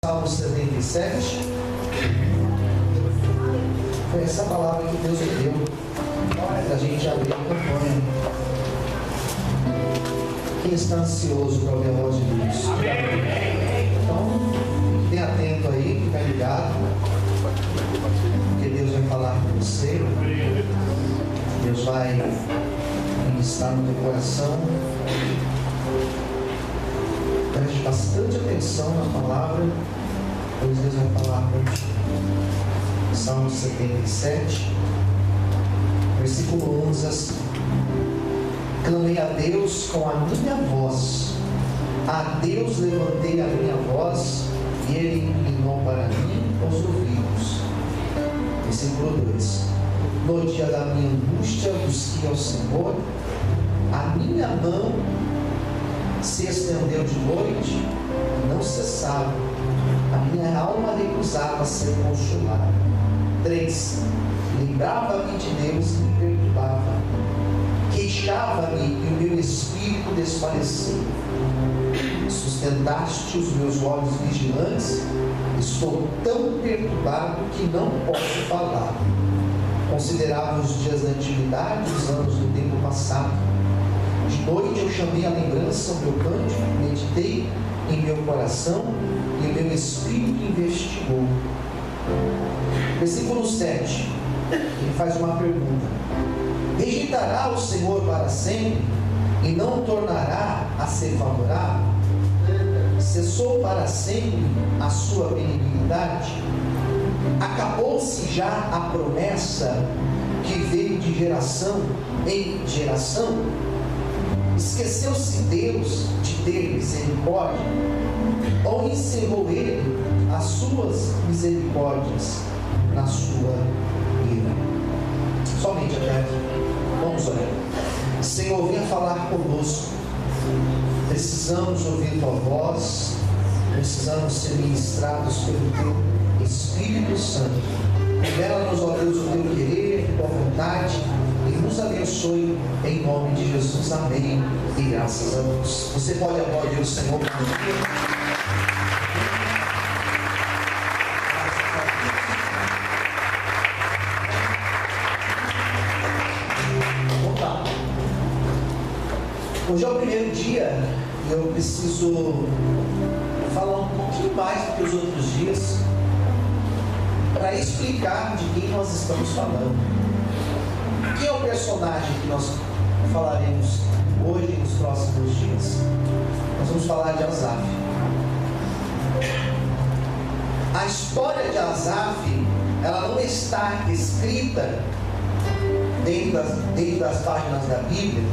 Salmo 77. Foi essa palavra que Deus me deu para a gente abrir a campanha. Quem está ansioso para ouvir a voz de Deus? Então, fique atento aí, fique ligado, porque Deus vai falar com você. Deus vai ministrar no teu coração. Preste bastante atenção na palavra, pois Deus vai falar contigo. Salmo 77, versículo 11 assim: clamei a Deus com a minha voz, a Deus levantei a minha voz, e Ele inclinou para mim os ouvidos. Versículo 2: no dia da minha angústia busquei ao Senhor, a minha mão se estendeu de noite e não cessava, a minha alma recusava ser consolada. 3: lembrava-me de Deus e me perturbava, queixava-me e o meu espírito desfaleceu. Sustentaste os meus olhos vigilantes, estou tão perturbado que não posso falar. Considerava os dias da antiguidade, os anos do tempo passado. De noite eu chamei a lembrança o meu cântico, meditei em meu coração e o meu espírito investigou. Versículo 7, ele faz uma pergunta: rejeitará o Senhor para sempre e não tornará a ser favorável? Cessou para sempre a sua benignidade? Acabou-se já a promessa que veio de geração em geração? Esqueceu-se Deus de ter misericórdia? Ou encerrou Ele as suas misericórdias na sua ira? Somente até aqui. Vamos orar. Senhor, venha falar conosco. Precisamos ouvir Tua voz. Precisamos ser ministrados pelo Teu Espírito Santo. Revela-nos, ó Deus, o Teu querer, a Tua vontade, e nos abençoe em nome de Jesus. Amém. E graças a Deus. Você pode aplaudir o Senhor por um Hoje é o primeiro dia e eu preciso falar um pouquinho mais do que os outros dias para explicar de quem nós estamos falando. Quem é o personagem que nós falaremos hoje e nos próximos dias? Nós vamos falar de Asaf. A história de Asaf, ela não está escrita dentro das páginas da Bíblia,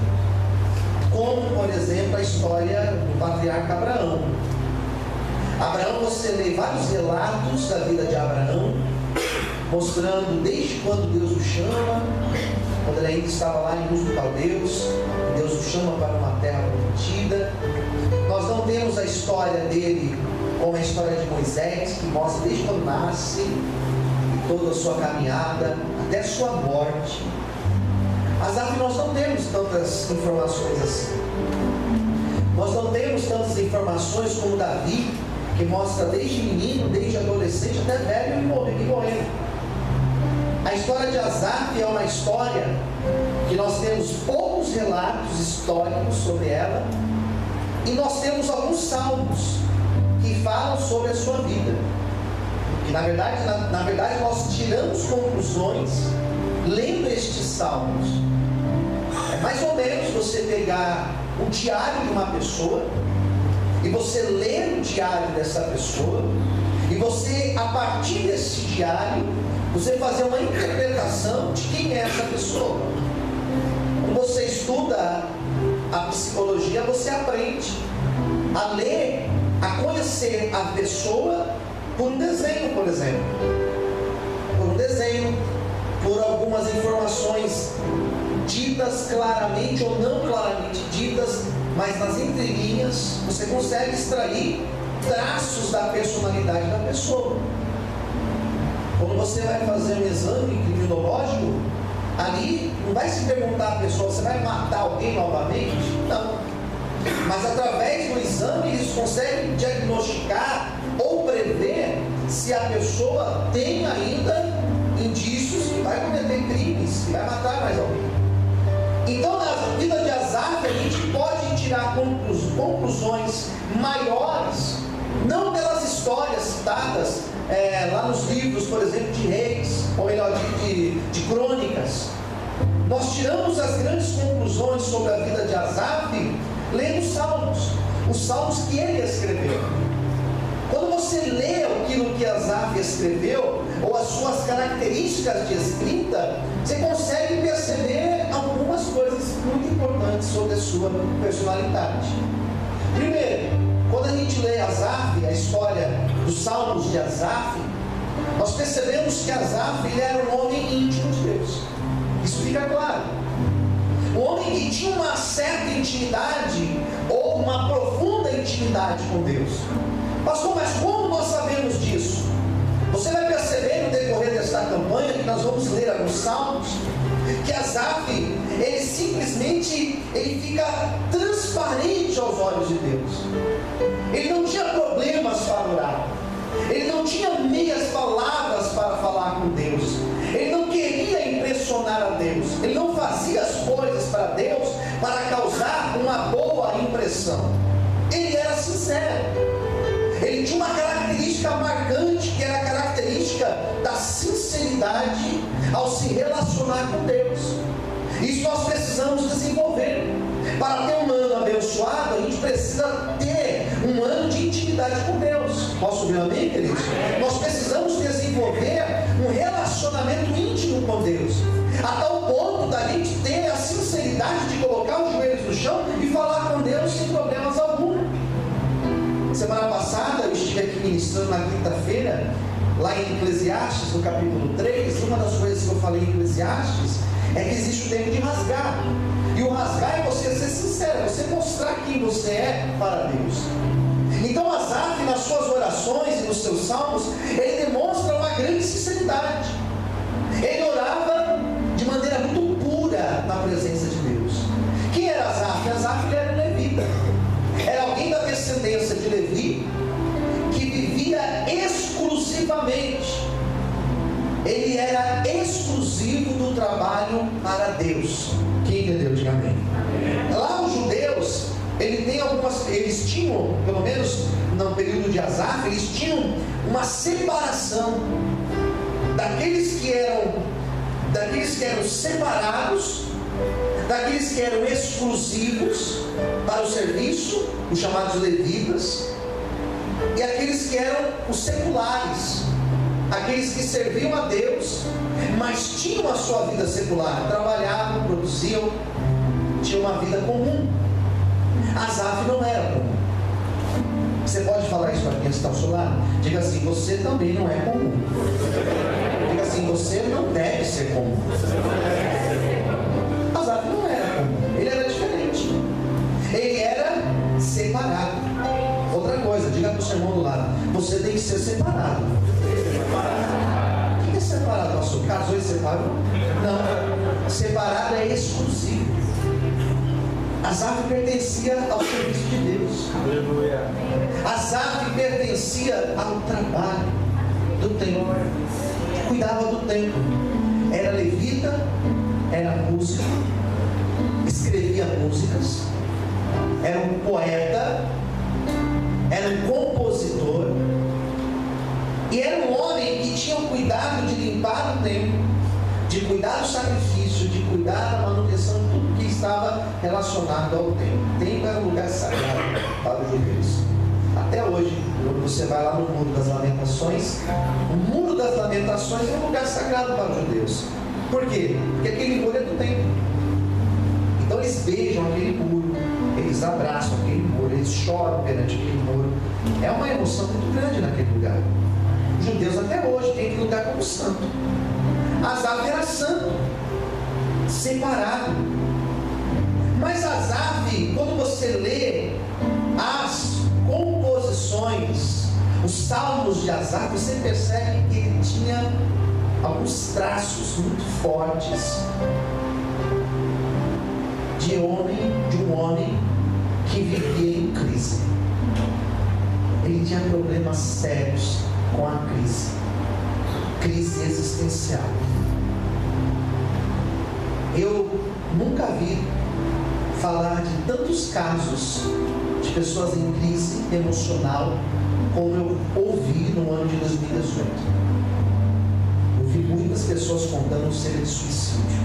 como, por exemplo, a história do patriarca Abraão. Abraão, você lê vários relatos da vida de Abraão, mostrando desde quando Deus o chama, quando ele ainda estava lá em Ur dos Caldeus, Deus o chama para uma terra prometida. Nós não temos a história dele como a história de Moisés, que mostra desde quando nasce, toda a sua caminhada, até a sua morte. Asaf, nós não temos tantas informações assim. Nós não temos tantas informações como Davi, que mostra desde menino, desde adolescente, até velho e morrendo. A história de Asaf é uma história que nós temos poucos relatos históricos sobre ela, e nós temos alguns salmos que falam sobre a sua vida. E na verdade nós tiramos conclusões lendo estes salmos. É mais ou menos você pegar o diário de uma pessoa e você ler o diário dessa pessoa, e você, a partir desse diário, você fazer uma interpretação de quem é essa pessoa. Quando você estuda a psicologia, você aprende a ler, a conhecer a pessoa por um desenho, por exemplo. Por um desenho, por algumas informações ditas claramente ou não claramente ditas, mas nas entrelinhas você consegue extrair traços da personalidade da pessoa. Quando você vai fazer um exame criminológico, ali não vai se perguntar à pessoa: você vai matar alguém novamente? Não. Mas através do exame eles conseguem diagnosticar ou prever se a pessoa tem ainda indícios que vai cometer crimes, que vai matar mais alguém. Então, na vida de Asaf, a gente pode tirar conclusões maiores, não pelas histórias citadas lá nos livros, por exemplo, de Reis, ou melhor, de Crônicas. Nós tiramos as grandes conclusões sobre a vida de Asaf lendo os Salmos que ele escreveu. Quando você lê aquilo que Asaf escreveu, ou as suas características de escrita, você consegue perceber algumas coisas muito importantes sobre a sua personalidade. Primeiro, quando a gente lê Asaf, a história dos Salmos de Asaf, nós percebemos que Asaf ele era um homem íntimo de Deus. Isso fica claro. Um homem que tinha uma certa intimidade, ou uma profunda intimidade com Deus. Pastor, mas como nós sabemos disso? Você vai perceber no decorrer desta campanha, que nós vamos ler alguns Salmos, que Asaf, ele simplesmente fica transparente aos olhos de Deus. Ele não tinha problemas para orar. Ele não tinha meias palavras para falar com Deus. Ele não queria impressionar a Deus. Ele não fazia as coisas para Deus para causar uma boa impressão. Ele era sincero. Ele tinha uma característica marcante, que era a característica da sinceridade ao se relacionar com Deus. Isso nós precisamos desenvolver. Para ter um ano abençoado, a gente precisa ter um ano de intimidade com Deus. Posso ouvir amém, queridos? Nós precisamos desenvolver um relacionamento íntimo com Deus, a tal ponto da gente ter a sinceridade de colocar os joelhos no chão e falar com Deus sem problemas algum. Semana passada eu estive aqui ministrando na quinta-feira, lá em Eclesiastes, no capítulo 3. Uma das coisas que eu falei em Eclesiastes é que existe o tempo de rasgar. E o rasgar é você ser sincero, é você mostrar quem você é para Deus. Então Asaf, nas suas orações e nos seus salmos, ele demonstra uma grande sinceridade. Ele orava de maneira muito pura na presença de Deus. Quem era Asaf? Asaf ele era um levita. Era alguém da descendência de Levi, que vivia exclusivamente. Ele era exclusivo do trabalho para Deus. Quem entendeu? Diga amém. Lá os judeus, eles tinham, pelo menos no período de Asaf, eles tinham uma separação daqueles que eram separados, daqueles que eram exclusivos para o serviço, os chamados levitas, e aqueles que eram os seculares, aqueles que serviam a Deus, mas tinham a sua vida secular, trabalhavam, produziam, tinham uma vida comum. Asaf não era comum. Você pode falar isso para quem está ao seu lado? Diga assim: você também não é comum. Diga assim: você não deve ser comum. Asaf não era comum, ele era diferente. Ele era separado. Outra coisa, diga para o seu irmão do lado: você tem que ser separado. O que é separado, pastor? Casou e separou? Não, separado é exclusivo. Asaf pertencia ao serviço de Deus. Aleluia. Asaf pertencia ao trabalho do templo, cuidava do templo, era levita, era músico, escrevia músicas, era um poeta, era um compositor, e era um homem que tinha o cuidado de limpar o templo, de cuidar do sacrifício, de cuidar da manutenção de tudo que estava relacionado ao templo. O templo era um lugar sagrado para os judeus. Até hoje, quando você vai lá no Muro das Lamentações, o Muro das Lamentações é um lugar sagrado para os judeus. Por quê? Porque aquele muro é do templo. Então eles beijam aquele muro, eles abraçam aquele muro, eles choram perante aquele muro. É uma emoção muito grande naquele lugar. Os judeus até hoje têm aquele lugar como santo. Asaf era santo, separado. Mas Asaf, quando você lê as composições, os salmos de Asaf, você percebe que ele tinha alguns traços muito fortes de um homem que vivia em crise. Ele tinha problemas sérios com a crise existencial. Eu nunca vi falar de tantos casos de pessoas em crise emocional como eu ouvi no ano de 2018. Eu vi muitas pessoas contando cerca de suicídio,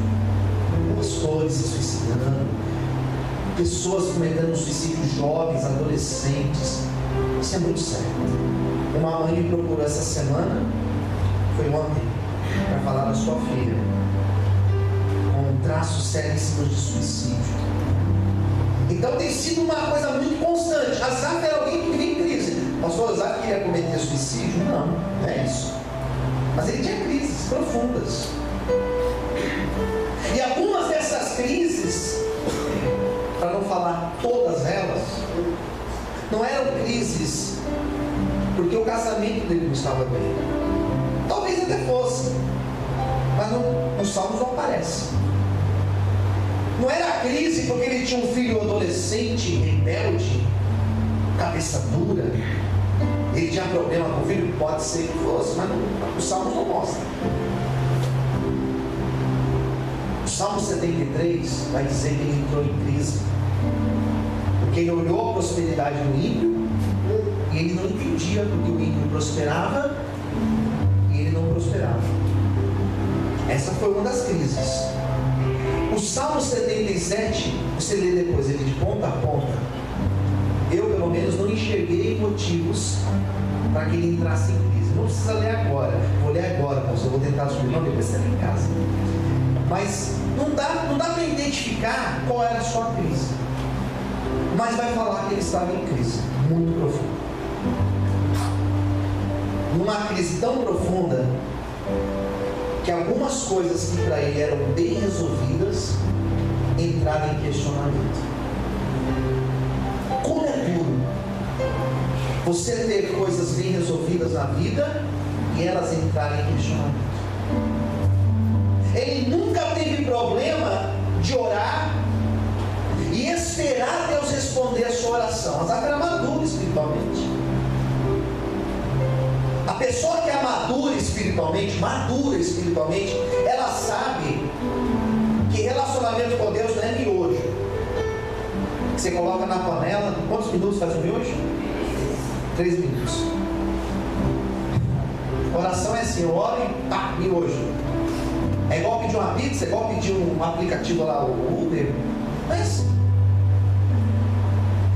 pastores se suicidando, pessoas cometendo suicídio, jovens, adolescentes. Isso é muito sério. Uma mãe me procurou essa semana, foi ontem, para falar da sua filha, com um traço seríssimo de suicídio. Então tem sido uma coisa muito constante. Asaf era alguém que vivia em crise. Pastor, Asaf queria cometer suicídio? Não, não é isso. Mas ele tinha crises profundas. E algumas dessas crises, para não falar todas elas, não eram crises porque o casamento dele não estava bem. Talvez até fosse, mas nos Salmos não aparece. Não era crise porque ele tinha um filho adolescente, rebelde, cabeça dura. Ele tinha problema com o filho? Pode ser que fosse, mas os Salmos não mostram. O Salmo 73 vai dizer que ele entrou em crise porque ele olhou a prosperidade do ímpio e ele não entendia porque o ímpio prosperava e ele não prosperava. Essa foi uma das crises. O Salmo 77, você lê depois ele de ponta a ponta. Eu, pelo menos, não enxerguei motivos para que ele entrasse em crise. Não precisa ler agora. Vou ler agora, mas eu vou tentar subir, não, depois você lê em casa. Mas não dá para identificar qual era a sua crise. Mas vai falar que ele estava em crise muito profunda. Numa crise tão profunda que algumas coisas que para ele eram bem resolvidas entraram em questionamento. Como é duro você ter coisas bem resolvidas na vida e elas entrarem em questionamento. Ele nunca teve problema de orar e esperar Deus responder a sua oração. Asaf era maduro espiritualmente. A pessoa que é madura espiritualmente, ela sabe que relacionamento com Deus não é miojo. Você coloca na panela, quantos minutos faz o miojo? 3 minutos. Oração é assim, eu oro e pá, miojo. É igual pedir uma pizza, é igual pedir um aplicativo lá, o Uber. Mas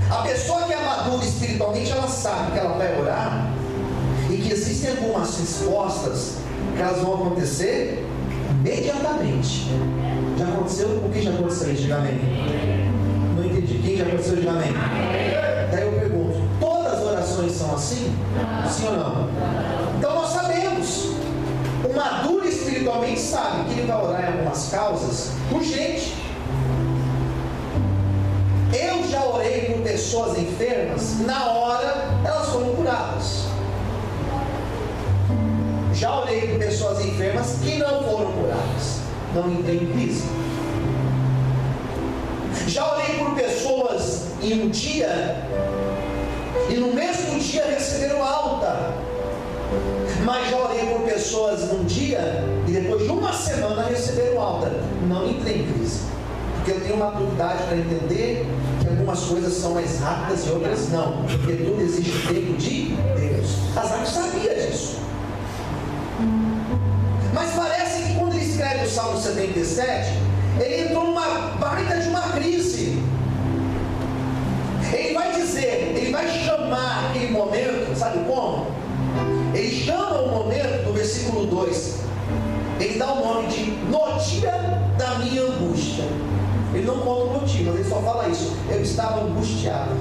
a pessoa que é madura espiritualmente, ela sabe que ela vai orar e que existem algumas respostas que elas vão acontecer imediatamente. Já aconteceu? O que já aconteceu? Diga amém. Não entendi. Quem já aconteceu? Diga amém. Daí eu pergunto, todas as orações são assim? Sim ou não? Então nós sabemos. O maduro espiritualmente sabe que ele vai orar em algumas causas urgentes. Eu já orei por pessoas enfermas, na hora elas foram curadas. Já orei por pessoas enfermas que não foram curadas, não entrei em crise. Já orei por pessoas em um dia e no mesmo dia receberam alta. Mas já orei por pessoas num dia e depois de uma semana receberam alta. Não entrei em crise, porque eu tenho maturidade para entender que algumas coisas são mais rápidas e outras não, porque tudo existe o tempo de Deus. Asaf sabia disso. Mas parece que quando ele escreve o Salmo 77, ele entrou numa baita de uma crise. Ele vai dizer, ele vai chamar aquele momento, sabe como? Ele chama o momento, no versículo 2, ele dá o nome de no dia da minha angústia. Ele não conta o motivo, mas ele só fala isso. Eu estava angustiado.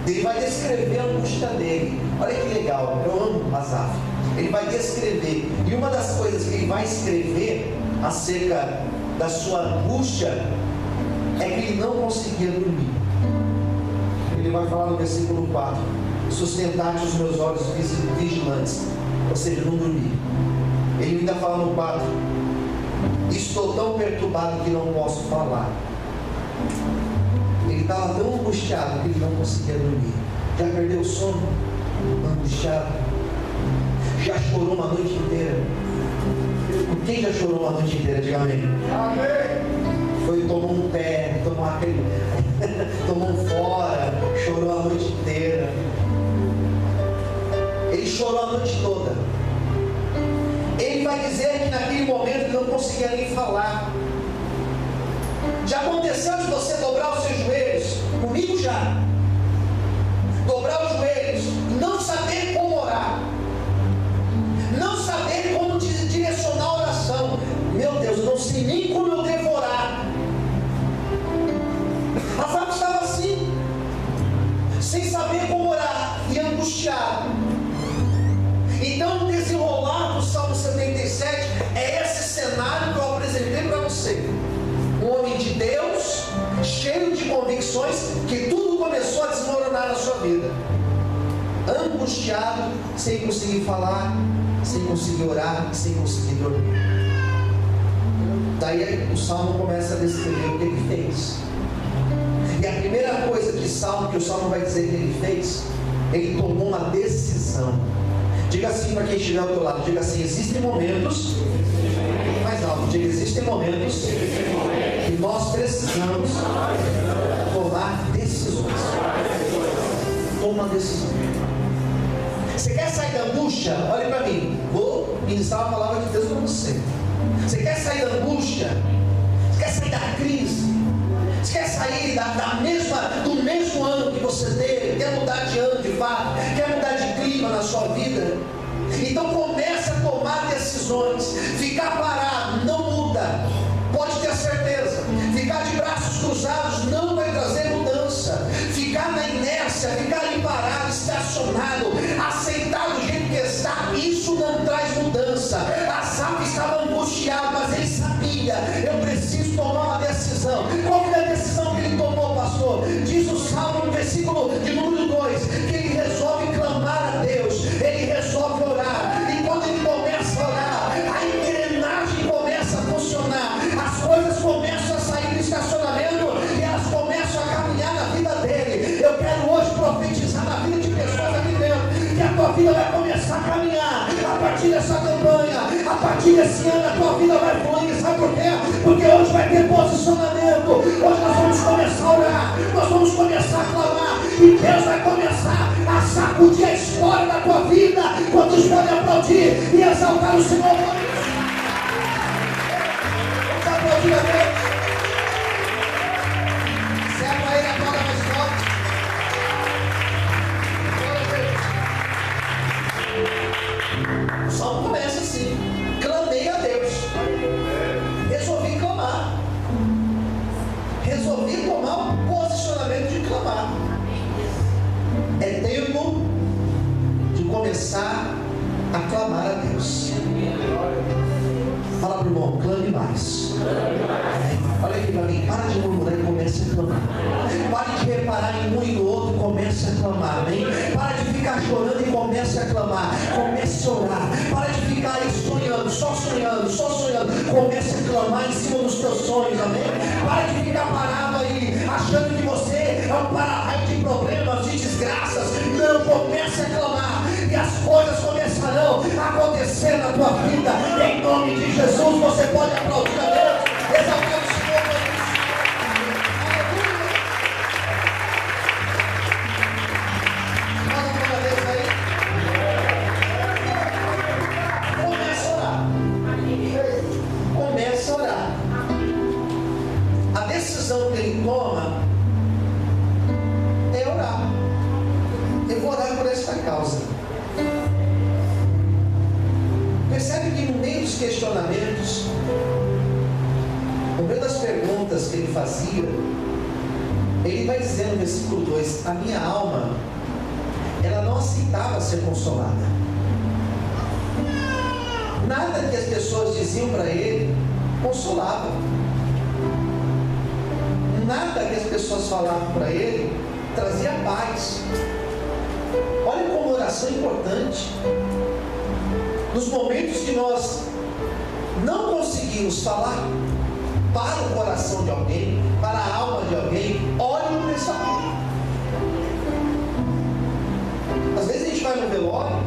Ele vai descrever a angústia dele. Olha que legal, eu amo Asaf. Ele vai descrever, e uma das coisas que ele vai escrever acerca da sua angústia é que ele não conseguia dormir. Ele vai falar no versículo 4: sustentar-te os meus olhos vigilantes, ou seja, não dormir. Ele ainda fala no 4: estou tão perturbado que não posso falar. Ele estava tão angustiado que ele não conseguia dormir. Já perdeu o sono? Angustiado? já chorou uma noite inteira? Quem já chorou uma noite inteira? Diga amém. Foi, tomou um pé, tomou aquele, tomou um fora, chorou a noite inteira. Ele chorou a noite toda. Ele vai dizer que naquele momento ele não conseguia nem falar. Já aconteceu de você dobrar os seus joelhos? Comigo já. Dobrar os joelhos, não saber como orar, não saber como direcionar a oração. Meu Deus, eu não sei nem como eu devo orar. Rafael estava assim, sem saber como orar e angustiado. Então, o desenrolar do Salmo 77 é esse cenário que eu apresentei para você. Um homem de Deus, cheio de convicções, que tudo começou a desmoronar na sua vida. Angustiado, sem conseguir falar, sem conseguir orar, sem conseguir dormir. Daí o Salmo começa a descrever o que ele fez. E a primeira coisa que o Salmo vai dizer que ele fez, ele tomou uma decisão. Diga assim para quem estiver ao teu lado, diga assim: existem momentos, mais alto, diga, existem momentos que nós precisamos tomar decisões. Toma uma decisão. Você quer sair da angústia? Olhe para mim, vou ministrar uma palavra de Deus para você. Você quer sair da angústia? Você quer sair da crise? Você quer sair do mesmo ano que você teve? Quer mudar de ano de fato? Quer mudar de clima na sua vida? Então comece a tomar decisões. Ficar parado não muda, pode ter certeza. Ficar de braços cruzados não vai trazer mudança. Ficar na inércia, ficar ali parado, estacionado, aceitar do jeito que está, isso não traz mudança. Asaf estava angustiado, mas ele sabia: eu preciso tomar uma decisão. Qual foi a decisão que ele tomou, pastor? Diz o Salmo no versículo de número 2, que ele resolve clamar a Deus, ele resolve orar. E quando ele começa a orar, a engrenagem começa a funcionar, as coisas começam a sair do estacionamento e elas começam a caminhar na vida dele. Eu quero hoje profetizar na vida de pessoas aqui dentro, que a tua vida vai começar a caminhar a partir dessa campanha, a partir desse ano a tua vida vai fluir. Sabe por quê? Porque hoje vai ter posicionamento. Hoje nós vamos começar a orar, nós vamos começar a clamar, e Deus vai começar a sacudir a história da tua vida. Quantos podem aplaudir e exaltar o Senhor? Vamos aplaudir a Deus. Serve ele a toda mais forte. O salmo começa assim: clamei a Deus. Resolvi clamar. Resolvi tomar um posicionamento de clamar. É tempo de começar a clamar a Deus. Fala para o irmão: clame mais. Olha aqui para mim, para de murmurar e comece a clamar. Pare de reparar em um e no outro e comece a clamar, amém? Para de ficar chorando e comece a clamar. Comece a orar. Para de ficar aí sonhando, só sonhando, só sonhando. Comece a clamar em cima dos teus sonhos, amém? Para de ficar parado aí, achando que você é um para-raio de problemas, de desgraças. Não, comece a clamar e as coisas começarão a acontecer na tua vida. Em nome de Jesus, você pode aplaudir a Deus, exaltar o Senhor por isso. Aleluia. Fala uma vez aí. Comece a orar. Comece a orar. A decisão que ele toma é orar. Eu vou orar por esta causa. Percebe que no meio dos questionamentos, no meio das perguntas que ele fazia, ele vai dizer no versículo 2: a minha alma, ela não aceitava ser consolada. Nada que as pessoas diziam para ele consolava. Nada que as pessoas falavam para ele trazia paz. Olha como oração é importante. Nos momentos que nós não conseguimos falar para o coração de alguém, para a alma de alguém, olhe no pensamento. Às vezes a gente vai no velório